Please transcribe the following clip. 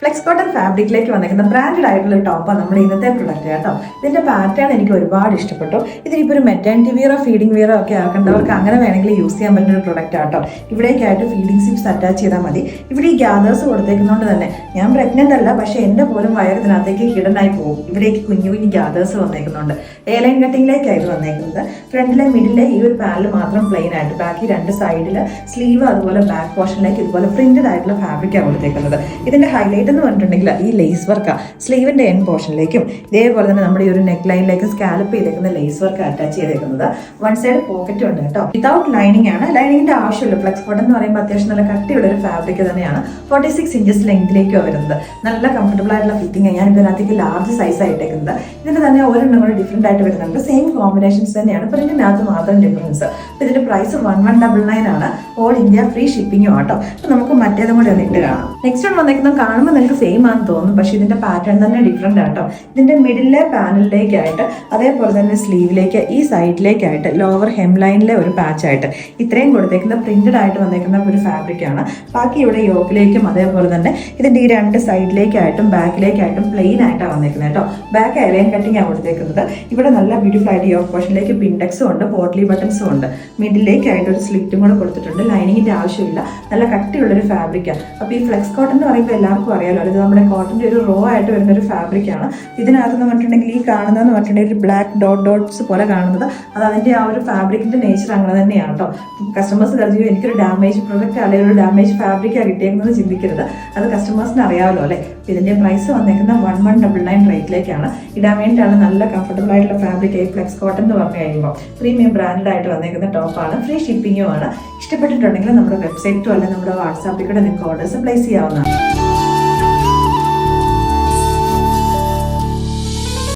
Flex cotton ഫാബ്രിക്കിലേക്ക് വന്നിരിക്കുന്ന branded ആയിട്ടുള്ള ഒരു ടോപ്പാണ് നമ്മുടെ ഇന്നത്തെ പ്രൊഡക്റ്റ് കേട്ടോ. ഇതിന്റെ പാറ്റേൺ എനിക്ക് ഒരുപാട് ഇഷ്ടപ്പെട്ടു. ഇതിനിപ്പോൾ ഒരു മെറ്റേണിറ്റി വിയറോ ഫീഡിംഗ് വിയറോ ഒക്കെ ആക്കേണ്ടവർക്ക് അങ്ങനെ വേണമെങ്കിൽ യൂസ് ചെയ്യാൻ പറ്റുന്ന ഒരു പ്രൊഡക്റ്റ് ആട്ടോ. ഇവിടേക്കായിട്ട് ഫീഡിംഗ് സിപ്സ് അറ്റാച്ച് ചെയ്താൽ മതി. ഇവിടെ ഈ ഗ്യാദേഴ്സ് കൊടുത്തേക്കുന്നതുകൊണ്ട് തന്നെ ഞാൻ പ്രഗ്നന്റ് അല്ല, പക്ഷേ എൻ്റെ പോലും വയറിനകത്തേക്ക് ഹിഡൻ ആയി പോകും. ഇവിടേക്ക് കുഞ്ഞു കുഞ്ഞു ഗ്യാദേഴ്സ് വന്നേക്കുന്നുണ്ട്. എ ലൈൻ കട്ടിങ്ങിലേക്കായിരുന്നു വന്നേക്കുന്നത്. ഫ്രണ്ടിലെ മിഡിലെ ഈ ഒരു പാനൽ മാത്രം പ്ലെയിൻ ആയിട്ട്, ബാക്കി രണ്ട് സൈഡിൽ സ്ലീവ് അതുപോലെ ബാക്ക് പോർഷനിലേക്ക് ഇതുപോലെ പ്രിന്റഡ് ആയിട്ടുള്ള ഫാബ്രിക്കാണ് കൊടുത്തേക്കുന്നത്. ഇതിന്റെ ഹൈലൈറ്റ് എന്ന് പറഞ്ഞിട്ടുണ്ടെങ്കിൽ ഈ ലേസ് വർക്ക് സ്ലീവിന്റെ എൻ പോർഷനിലേക്കും ഇതേപോലെ തന്നെ നമ്മുടെ ഈ ഒരു നെക്ക് ലൈനിലേക്ക് സ്കാലപ്പ് ചെയ്തേക്കുന്ന ലേസ് വർക്ക് അറ്റാച്ച് ചെയ്തേക്കുന്നത്. വൺ സൈഡ് പോക്കറ്റും ഉണ്ട് കേട്ടോ. വിതൗട്ട് ലൈനിങ് ആണ്. ലൈനിങ്ങിന്റെ ആവശ്യമില്ല. ഫ്ലെക്സ് കോട്ടൺ എന്ന് പറയുമ്പോൾ അത്യാവശ്യം നല്ല കട്ടിയുള്ള ഒരു ഫാബ്രിക് തന്നെയാണ്. 46 ഇഞ്ചസ് ലെങ്തിലേക്കാണ് വരുന്നത്. നല്ല കംഫർട്ടബിൾ ആയിട്ടുള്ള ഫിറ്റിംഗ്. ഞാൻ ഇതിനകത്തേക്ക് ലാർജ് സൈസ് ആയിട്ടേക്കുന്നത്. ഇതിന്റെ തന്നെ ഒരെണ്ണം കൂടെ ഡിഫറെന്റ് ആയിട്ട് വരുന്നുണ്ട്. സെയിം കോമ്പിനേഷൻസ് തന്നെയാണ്, പ്രിന്റിനകത്ത് മാത്രം ഡിഫറൻസ്. ഇതിന്റെ പ്രൈസ് 1199 ആണ്. ഓൾ ഇന്ത്യ ഫ്രീ ഷിപ്പിംഗും ആട്ടോ. അപ്പൊ നമുക്ക് മറ്റേതും കൂടെ ഒന്ന് ഇട്ട് കാണാം. നെക്സ്റ്റ് ഒന്ന് വന്നേക്കുന്നത് കാണുമ്പോൾ നിങ്ങൾക്ക് സെയിം ആണെന്ന് തോന്നും, പക്ഷെ ഇതിന്റെ പാറ്റേൺ തന്നെ ഡിഫറെന്റ് ആട്ടോ. ഇതിന്റെ മിഡിലെ പാനലിലേക്കായിട്ട് അതേപോലെ തന്നെ സ്ലീവിലേക്ക് ഈ സൈഡിലേക്കായിട്ട് ലോവർ ഹെം ലൈനിലെ ഒരു പാച്ചായിട്ട് ഇത്രയും കൊടുത്തേക്കുന്ന പ്രിന്റഡ് ആയിട്ട് വന്നേക്കുന്ന ഒരു ഫാബ്രിക് ആണ്. ബാക്കി ഇവിടെ യോക്കിലേക്കും അതേപോലെ തന്നെ ഇതിന്റെ ഈ രണ്ട് സൈഡിലേക്കായിട്ടും ബാക്കിലേക്കായിട്ടും പ്ലെയിൻ ആയിട്ടാണ് വന്നേക്കുന്നത് കേട്ടോ. ബാക്ക് എലൈൻ കട്ടിങ് ആണ് കൊടുത്തേക്കുന്നത്. ഇവിടെ നല്ല ബ്യൂട്ടിഫുൾ ആയിട്ട് യോക്ക് പോർഷനിലേക്ക് പിൻടെക്സും ഉണ്ട്, പോട്ട്ലി ബട്ടൺസും ഉണ്ട്. മിഡിലേക്കായിട്ട് ഒരു സ്ലിറ്റും കൂടെ കൊടുത്തിട്ടുണ്ട്. ലൈനിങ്ങിന്റെ ആവശ്യമില്ല. നല്ല കട്ടിയുള്ളൊരു ഫാബ്രിക്കാണ്. അപ്പോൾ ഈ ഫ്ലെക്സ് കോട്ടൺ എന്ന് പറയുമ്പോൾ എല്ലാവർക്കും അറിയാലോ, ഇത് നമ്മുടെ കോട്ടന്റെ ഒരു റോ ആയിട്ട് വരുന്ന ഒരു ഫാബ്രിക്കാണ്. ഇതിനകത്ത് പറഞ്ഞിട്ടുണ്ടെങ്കിൽ ഈ കാണുന്നതെന്ന് പറഞ്ഞിട്ടുണ്ടെങ്കിൽ ഒരു ബ്ലാക്ക് ഡോട്ട്സ് പോലെ കാണുന്നത് അത് അതിന്റെ ആ ഒരു ഫാബ്രിക്കിന്റെ നേച്ചർ അങ്ങനെ തന്നെയാണ് കേട്ടോ. കസ്റ്റമേഴ്സ് കരുതിയോ എനിക്കൊരു ഡാമേജ് പ്രൊഡക്റ്റ് അല്ലെങ്കിൽ ഒരു ഡാമേജ് ഫാബ്രിക്കാണ് കിട്ടിയേക്കുന്നത് ചിന്തിക്കരുത്. അത് കസ്റ്റമേഴ്സിന് അറിയാമല്ലോ അല്ലേ. ഇതിന്റെ പ്രൈസ് വന്നേക്കുന്ന 1199 റേറ്റിലേക്കാണ്. ഇടാൻ വേണ്ടിയിട്ടാണ് നല്ല കംഫർട്ടബിൾ ആയിട്ടുള്ള ഫാബ്രിക് ആയി ഫ്ലെക്സ് കോട്ടൺ എന്ന് പറഞ്ഞു കഴിയുമ്പോൾ പ്രീമിയം ബ്രാൻഡഡ് ആയിട്ട് വന്നേക്കുന്ന ടോപ്പാണ്. ഫ്രീ ഷിപ്പിംഗും ആണ്. ഇഷ്ടപ്പെട്ടിട്ടുണ്ടെങ്കിൽ നമ്മുടെ വെബ്സൈറ്റോ അല്ലെങ്കിൽ നമ്മുടെ വാട്സാപ്പിൽ കൂടെ നിങ്ങൾക്ക് ഓർഡേഴ്സ് പ്ലേസ് ചെയ്യാവുന്നതാണ്.